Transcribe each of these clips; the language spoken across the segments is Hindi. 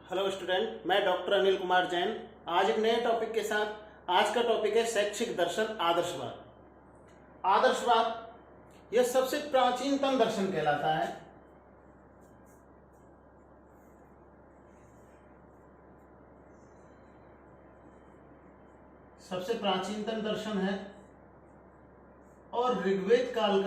हेलो स्टूडेंट, मैं डॉक्टर अनिल कुमार जैन। आज एक नए टॉपिक के साथ। आज का टॉपिक है शैक्षिक दर्शन आदर्शवाद। आदर्शवाद यह सबसे प्राचीनतम दर्शन कहलाता है। सबसे प्राचीनतम दर्शन है और ऋग्वेद काल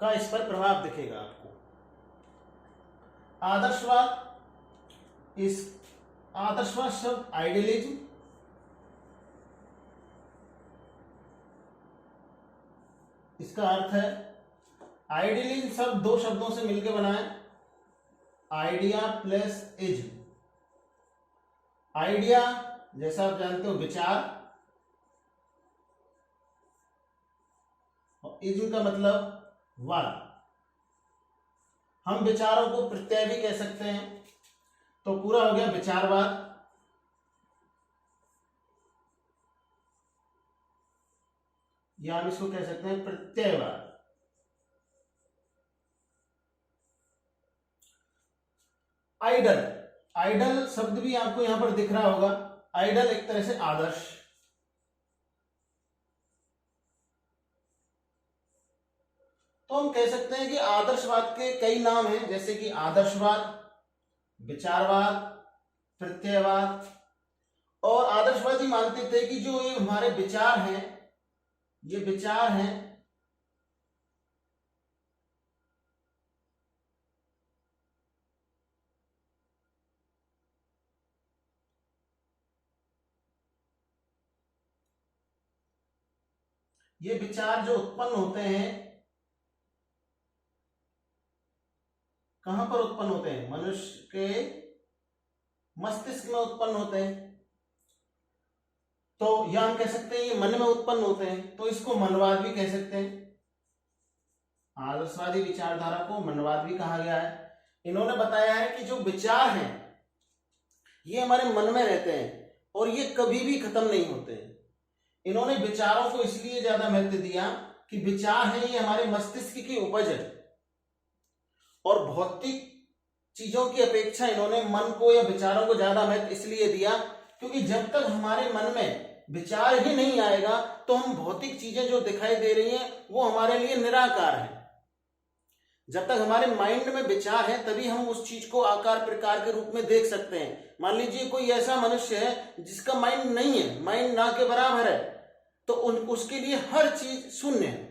का इस पर प्रभाव दिखेगा आपको। आदर्शवाद शब्द आइडियलिज्म, इसका अर्थ है आइडियलिज्म शब्द दो शब्दों से मिलकर बना है, आइडिया प्लस इज्म। आइडिया जैसा आप जानते हो विचार, और इज्म का मतलब वाद। हम विचारों को प्रत्यय भी कह सकते हैं, तो पूरा हो गया विचारवाद। या हम इसको कह सकते हैं प्रत्ययवाद। आइडल शब्द भी आपको यहां पर दिख रहा होगा। आइडल एक तरह से आदर्श। तो हम कह सकते हैं कि आदर्शवाद के कई नाम हैं, जैसे कि आदर्शवाद, विचारवाद, प्रत्ययवाद। और आदर्शवादी मानते थे कि जो ये हमारे विचार हैं, ये विचार हैं ये विचार जो उत्पन्न होते हैं, कहां पर उत्पन्न होते हैं? मनुष्य के मस्तिष्क में उत्पन्न होते हैं। तो या हम कह सकते हैं ये मन में उत्पन्न होते हैं, तो इसको मनवाद भी कह सकते हैं। आदर्शवादी विचारधारा को मनवाद भी कहा गया है। इन्होंने बताया है कि जो विचार हैं ये हमारे मन में रहते हैं और ये कभी भी खत्म नहीं होते। इन्होंने विचारों को इसलिए ज्यादा महत्व दिया कि विचार है ये हमारे मस्तिष्क की उपज है, और भौतिक चीजों की अपेक्षा इन्होंने मन को या विचारों को ज्यादा महत्व इसलिए दिया क्योंकि जब तक हमारे मन में विचार ही नहीं आएगा तो हम भौतिक चीजें जो दिखाई दे रही हैं वो हमारे लिए निराकार है। जब तक हमारे माइंड में विचार है तभी हम उस चीज को आकार प्रकार के रूप में देख सकते हैं। मान लीजिए कोई ऐसा मनुष्य है जिसका माइंड नहीं है, माइंड ना के बराबर है, तो उसके लिए हर चीज शून्य है।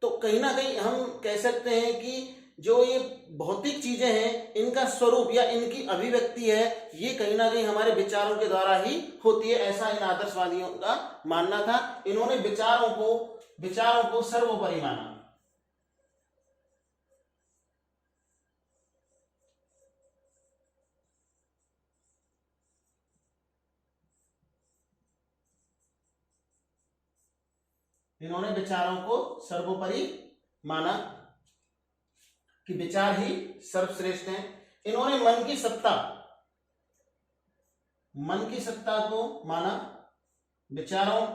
तो कहीं ना कहीं हम कह सकते हैं कि जो ये भौतिक चीजें हैं इनका स्वरूप या इनकी अभिव्यक्ति है ये कहीं ना कहीं हमारे विचारों के द्वारा ही होती है, ऐसा इन आदर्शवादियों का मानना था। इन्होंने विचारों को सर्वोपरि माना। इन्होंने विचारों को सर्वोपरि माना कि विचार ही सर्वश्रेष्ठ हैं। इन्होंने मन की सत्ता को माना, विचारों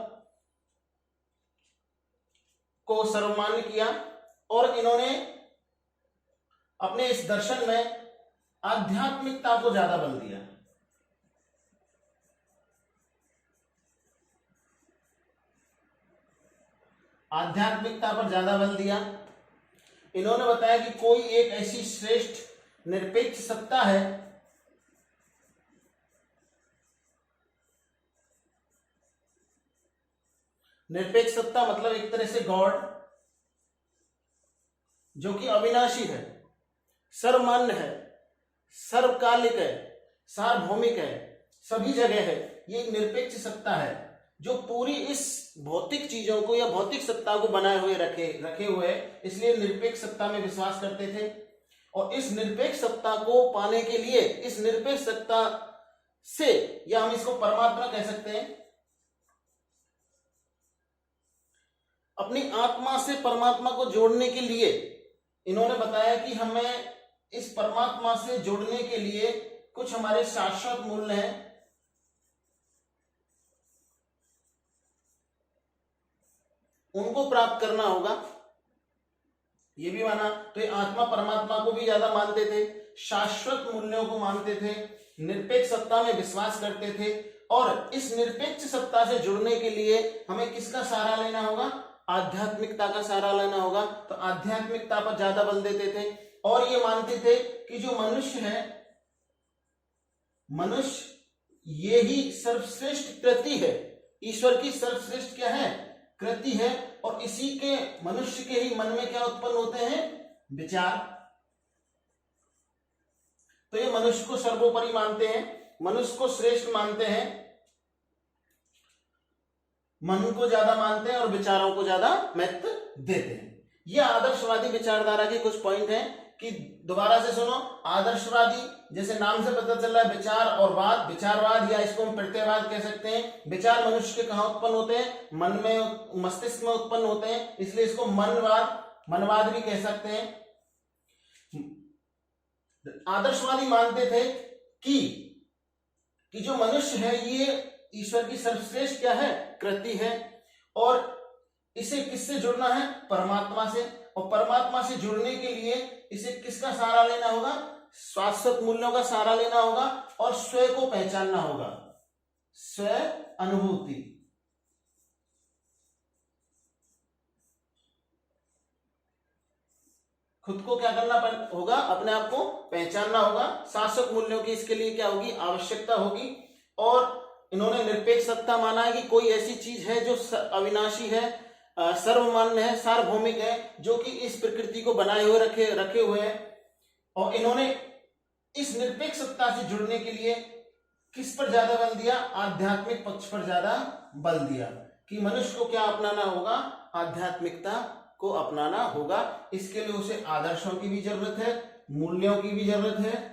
को सर्वमान्य किया, और इन्होंने अपने इस दर्शन में आध्यात्मिकता को ज्यादा बल दिया। आध्यात्मिकता पर ज्यादा बल दिया। इन्होंने बताया कि कोई एक ऐसी श्रेष्ठ निरपेक्ष सत्ता है निरपेक्ष सत्ता मतलब एक तरह से गॉड, जो कि अविनाशी है, सर्वमान्य है, सर्वकालिक है, सार्वभौमिक है, सभी जगह है। ये एक निरपेक्ष सत्ता है जो पूरी इस भौतिक चीजों को या भौतिक सत्ता को बनाए हुए रखे हुए, इसलिए निरपेक्ष सत्ता में विश्वास करते थे। और इस निरपेक्ष सत्ता को पाने के लिए, इस निरपेक्ष सत्ता से, या हम इसको परमात्मा कह सकते हैं, अपनी आत्मा से परमात्मा को जोड़ने के लिए इन्होंने बताया कि हमें इस परमात्मा से जुड़ने के लिए कुछ हमारे शाश्वत मूल्य हैं। उनको प्राप्त करना होगा, ये भी माना। तो ये आत्मा परमात्मा को भी ज्यादा मानते थे, शाश्वत मूल्यों को मानते थे, निरपेक्ष सत्ता में विश्वास करते थे। और इस निरपेक्ष सत्ता से जुड़ने के लिए हमें किसका सहारा लेना होगा? आध्यात्मिकता का सहारा लेना होगा। तो आध्यात्मिकता पर ज्यादा बल देते थे और ये मानते थे कि जो मनुष्य है, मनुष्य ये ही सर्वश्रेष्ठ कृति है, ईश्वर की सर्वश्रेष्ठ क्या है? कृति है। और इसी के मनुष्य के ही मन में क्या उत्पन्न होते हैं? विचार। तो ये मनुष्य को सर्वोपरि मानते हैं, मनुष्य को श्रेष्ठ मानते हैं, मन को ज्यादा मानते हैं और विचारों को ज्यादा महत्व देते हैं। ये आदर्शवादी विचारधारा के कुछ पॉइंट हैं कि दोबारा से सुनो। आदर्शवादी, जैसे नाम से पता चल रहा है, विचार और वाद, विचारवाद या इसको हम प्रत्ययवाद कह सकते हैं। विचार मनुष्य के कहां उत्पन्न होते हैं? मन में, मस्तिष्क में उत्पन्न होते हैं, इसलिए इसको मनवाद, मनवाद भी कह सकते हैं। आदर्शवादी मानते थे कि जो मनुष्य है ये ईश्वर की सर्वश्रेष्ठ क्या है? कृति है। और इसे किससे जुड़ना है? परमात्मा से। और परमात्मा से जुड़ने के लिए इसे किसका सहारा लेना होगा? शाश्वत मूल्यों का सहारा लेना होगा और स्वयं को पहचानना होगा, स्व अनुभूति। खुद को क्या करना होगा? अपने आप को पहचानना होगा। शाश्वत मूल्यों की इसके लिए क्या होगी? आवश्यकता होगी। और इन्होंने निरपेक्ष सत्ता माना है कि कोई ऐसी चीज है जो अविनाशी है, सर्वमान्य है, सार्वभौमिक है, जो कि इस प्रकृति को बनाए हुए रखे हुए हैं। और इन्होंने इस निरपेक्ष सत्ता से जुड़ने के लिए किस पर ज्यादा बल दिया? आध्यात्मिक पक्ष पर ज्यादा बल दिया कि मनुष्य को क्या अपनाना होगा? आध्यात्मिकता को अपनाना होगा। इसके लिए उसे आदर्शों की भी जरूरत है, मूल्यों की भी जरूरत है,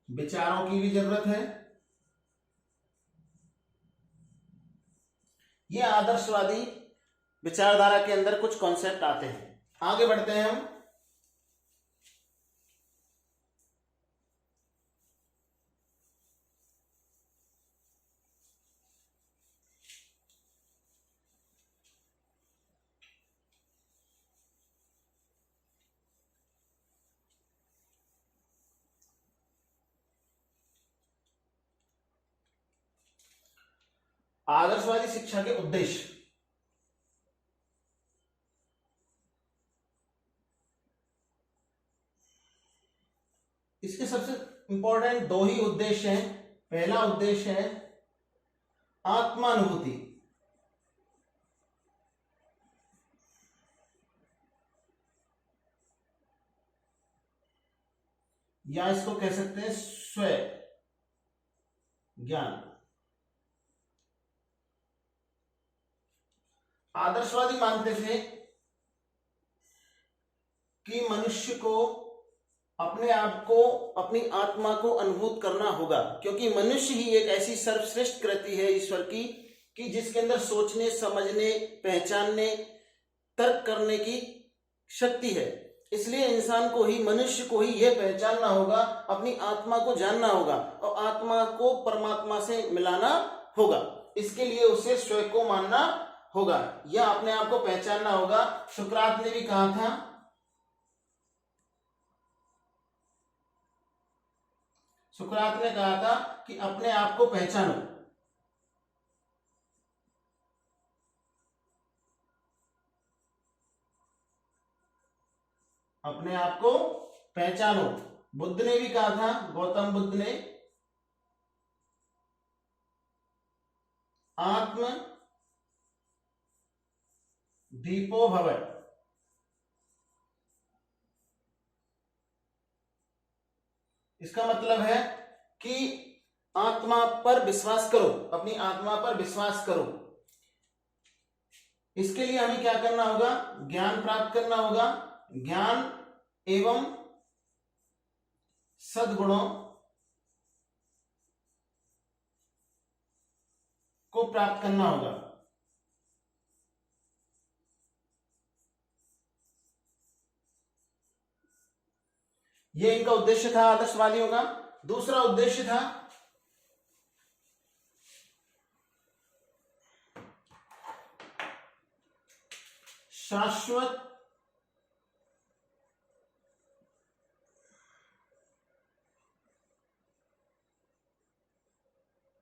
विचारों की भी जरूरत है। ये आदर्शवादी विचारधारा के अंदर कुछ कॉन्सेप्ट आते हैं। आगे बढ़ते हैं हम। आदर्शवादी शिक्षा के उद्देश्य। इसके सबसे इंपॉर्टेंट दो ही उद्देश्य हैं। पहला उद्देश्य है आत्मानुभूति, या इसको कह सकते हैं स्व ज्ञान। आदर्शवादी मानते थे कि मनुष्य को अपने आप को, अपनी आत्मा को अनुभूत करना होगा, क्योंकि मनुष्य ही एक ऐसी सर्वश्रेष्ठ कृति है ईश्वर की कि जिसके अंदर सोचने, समझने, पहचानने, तर्क करने की शक्ति है। इसलिए इंसान को ही, मनुष्य को ही यह पहचानना होगा, अपनी आत्मा को जानना होगा और आत्मा को परमात्मा से मिलाना होगा। इसके लिए उसे स्वयं को मानना होगा या अपने आप को पहचानना होगा। सुकरात ने भी कहा था, सुकरात ने कहा था कि अपने आप को पहचानो। अपने आप को पहचानो। बुद्ध ने भी कहा था, गौतम बुद्ध ने, आत्म दीपो भव। इसका मतलब है कि आत्मा पर विश्वास करो, अपनी आत्मा पर विश्वास करो। इसके लिए हमें क्या करना होगा? ज्ञान प्राप्त करना होगा। ज्ञान एवं सद्गुणों को प्राप्त करना होगा। ये इनका उद्देश्य था आदर्शवादियों का। दूसरा उद्देश्य था शाश्वत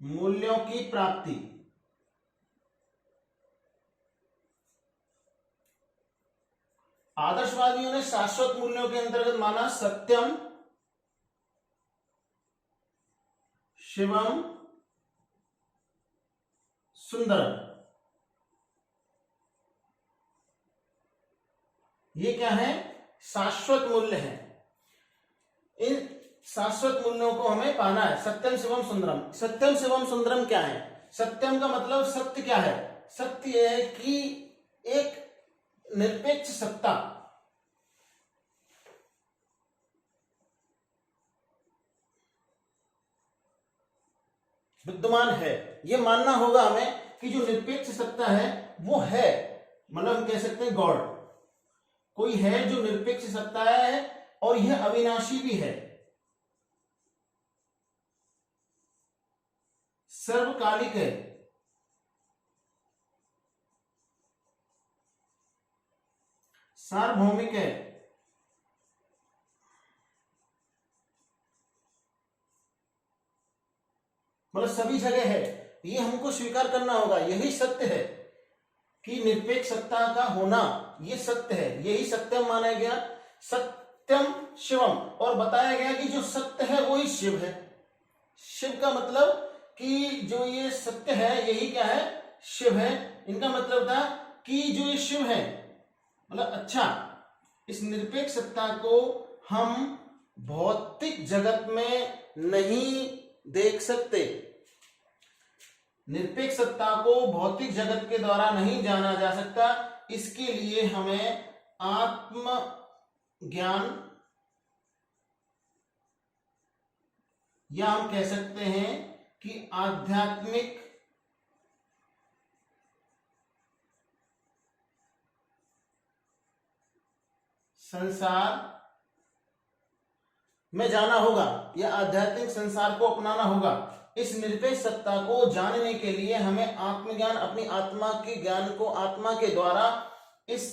मूल्यों की प्राप्ति। आदर्शवादियों ने शाश्वत मूल्यों के अंतर्गत माना सत्यम, शिवम, सुंदरम। ये क्या है? शाश्वत मूल्य है। इन शाश्वत मूल्यों को हमें पाना है। सत्यम शिवम सुंदरम। सत्यम शिवम सुंदरम क्या है? सत्यम का मतलब सत्य क्या है? सत्य यह है कि एक निरपेक्ष सत्ता विद्यमान है। यह मानना होगा हमें कि जो निरपेक्ष सत्ता है वो है, मतलब हम कह सकते हैं गॉड। कोई है जो निरपेक्ष सत्ता है और यह अविनाशी भी है, सर्वकालिक है, सार्वभौमिक है, मतलब सभी जगह है। ये हमको स्वीकार करना होगा। यही सत्य है कि निरपेक्ष सत्ता का होना, ये सत्य है। यही सत्यम माना गया। सत्यम शिवम, और बताया गया कि जो सत्य है वही शिव है। शिव का मतलब कि जो ये सत्य है यही क्या है? शिव है। इनका मतलब था कि जो ये शिव है, मतलब अच्छा, इस निरपेक्ष सत्ता को हम भौतिक जगत में नहीं देख सकते। निरपेक्ष सत्ता को भौतिक जगत के द्वारा नहीं जाना जा सकता। इसके लिए हमें आत्म ज्ञान, या हम कह सकते हैं कि आध्यात्मिक संसार में जाना होगा, या आध्यात्मिक संसार को अपनाना होगा। इस निरपेक्ष सत्ता को जानने के लिए हमें आत्मज्ञान, अपनी आत्मा के ज्ञान को आत्मा के द्वारा इस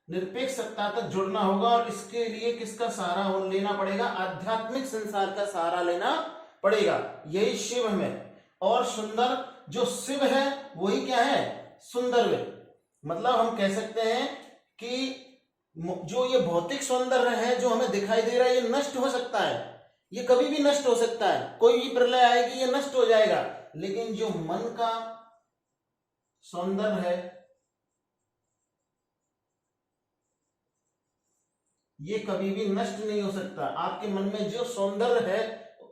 निरपेक्ष सत्ता तक जुड़ना होगा। और इसके लिए किसका सहारा लेना पड़ेगा? आध्यात्मिक संसार का सहारा लेना पड़ेगा। यही शिव में। और सुंदर, जो शिव है वही क्या है? सुंदर है। मतलब हम कह सकते हैं कि जो ये भौतिक सौंदर्य है जो हमें दिखाई दे रहा है, ये नष्ट हो सकता है, ये कभी भी नष्ट हो सकता है। कोई भी प्रलय आएगी ये नष्ट हो जाएगा। लेकिन जो मन का सौंदर्य है ये कभी भी नष्ट नहीं हो सकता। आपके मन में जो सौंदर्य है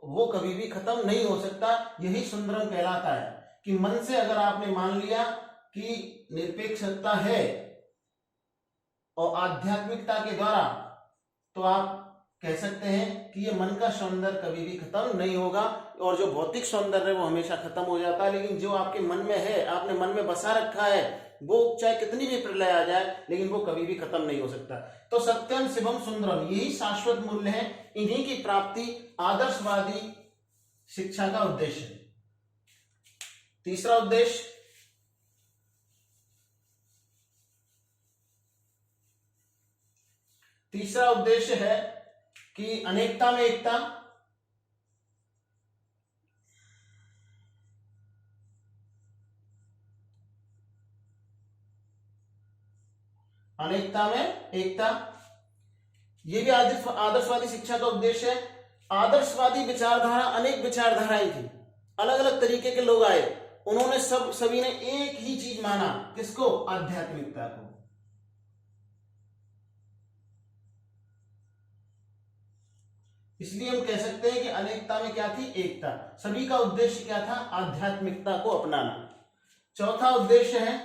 वो कभी भी खत्म नहीं हो सकता। यही सुंदरम कहलाता है कि मन से अगर आपने मान लिया कि निरपेक्ष सत्ता है और आध्यात्मिकता के द्वारा, तो आप कह सकते हैं कि ये मन का सौंदर्य कभी भी खत्म नहीं होगा। और जो भौतिक सौंदर्य है वो हमेशा खत्म हो जाता है। लेकिन जो आपके मन में है, आपने मन में बसा रखा है, वो चाहे कितनी भी प्रलय आ जाए लेकिन वो कभी भी खत्म नहीं हो सकता। तो सत्यम शिवम सुंदरम यही शाश्वत मूल्य है। इन्हीं की प्राप्ति आदर्शवादी शिक्षा का उद्देश्य है। तीसरा उद्देश्य, तीसरा उद्देश्य है कि अनेकता में एकता। अनेकता में एकता, यह भी आदर्शवादी शिक्षा का उद्देश्य है। आदर्शवादी विचारधारा, अनेक विचारधाराएं थी, अलग अलग तरीके के लोग आए, उन्होंने सभी ने एक ही चीज माना, किसको? आध्यात्मिकता को। इसलिए हम कह सकते हैं कि अनेकता में क्या थी? एकता। सभी का उद्देश्य क्या था? आध्यात्मिकता को अपनाना। चौथा उद्देश्य है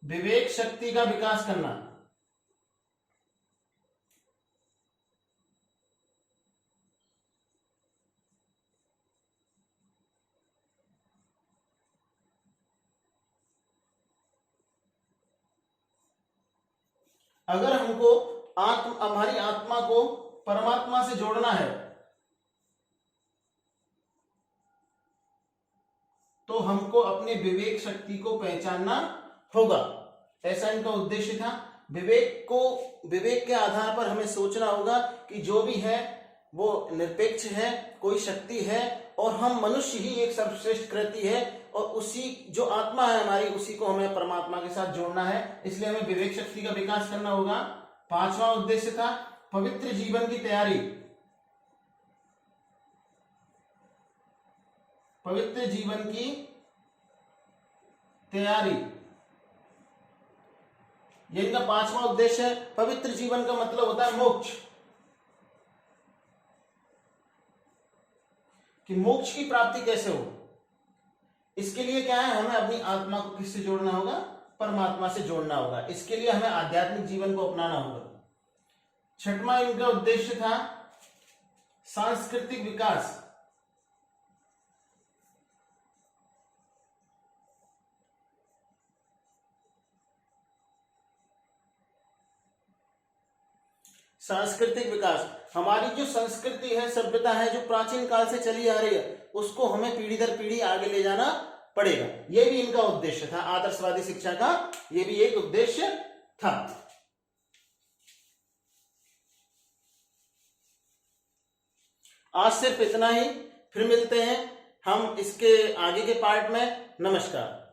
विवेक शक्ति का विकास करना। अगर हमको हमारी आत्मा को परमात्मा से जोड़ना है तो हमको अपने विवेक शक्ति को पहचानना होगा, ऐसा इनका उद्देश्य था। विवेक के आधार पर हमें सोचना होगा कि जो भी है वो निरपेक्ष है, कोई शक्ति है, और हम मनुष्य ही एक सर्वश्रेष्ठ कृति है, और उसी जो आत्मा है हमारी, उसी को हमें परमात्मा के साथ जोड़ना है। इसलिए हमें विवेक शक्ति का विकास करना होगा। 5वां उद्देश्य था पवित्र जीवन की तैयारी। पवित्र जीवन की तैयारी, ये इनका 5वां उद्देश्य है। पवित्र जीवन का मतलब होता है मोक्ष, कि मोक्ष की प्राप्ति कैसे हो। इसके लिए क्या है, हमें अपनी आत्मा को किससे जोड़ना होगा, परमात्मा से जोड़ना होगा। इसके लिए हमें आध्यात्मिक जीवन को अपनाना होगा। 6वां इनका उद्देश्य था सांस्कृतिक विकास। सांस्कृतिक विकास, हमारी जो संस्कृति है, सभ्यता है, जो प्राचीन काल से चली आ रही है, उसको हमें पीढ़ी दर पीढ़ी आगे ले जाना पड़ेगा। यह भी इनका उद्देश्य था। आदर्शवादी शिक्षा का यह भी एक उद्देश्य था। आज सिर्फ इतना ही, फिर मिलते हैं हम इसके आगे के पार्ट में। नमस्कार।